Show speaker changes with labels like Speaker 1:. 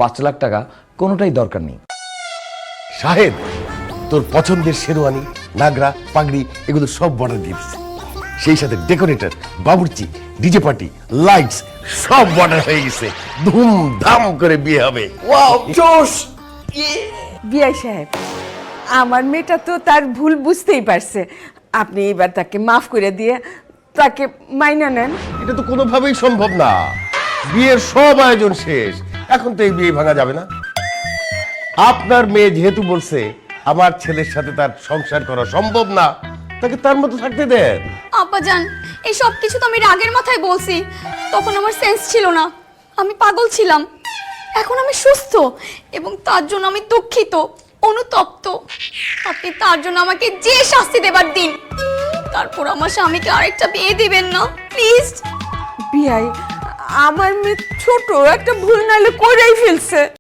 Speaker 1: 5 লাখ টাকা কোনোটাই দরকার নেই।
Speaker 2: সাহেব, তোর পছন্দের শেরওয়ানি, নাগরা, পাগড়ি এগুলো সব অর্ডার দিয়েছে। সেই সাথে ডেকোরেটর, বাবুর্চি, ডিজে পার্টি, লাইটস সব অর্ডার হয়ে গেছে। ধুমধাম করে বিয়ে হবে।
Speaker 3: ওয়াও জোশ!
Speaker 4: বিআই সাহেব, আমার মেয়েটা তো তার ভুল বুঝতেই পারছে। আপনি এবার তাকে মাফ করে দিয়ে তাকে মাইনা নেন।
Speaker 2: এটা তো কোনোভাবেই সম্ভব না। বিয়ের সব আয়োজন শেষ, এখন তো এই বিয়ে ভাঙা যাবে না। আপনার মেয়ে যেহেতু বলছে আমার ছেলের সাথে তার সংসার করা সম্ভব না, তাকে তার মতো থাকতে দেন।
Speaker 5: আব্বাজান, এই সব কিছু তো আমি রাগের মাথায় বলছি। তখন আমার সেন্স ছিল না, আমি পাগল ছিলাম। এখন আমি সুস্থ এবং তার জন্য আমি দুঃখিত, অনুতপ্ত। আপনি তার জন্য আমাকে যে শাস্তি দেবার দিন, তারপর আমার স্বামীকে আরেকটা বিয়ে দিবেন না প্লিজ।
Speaker 4: বিআই, আমার মেয়ে ছোট একটা ভুল নাইলে করেই ফেলছে।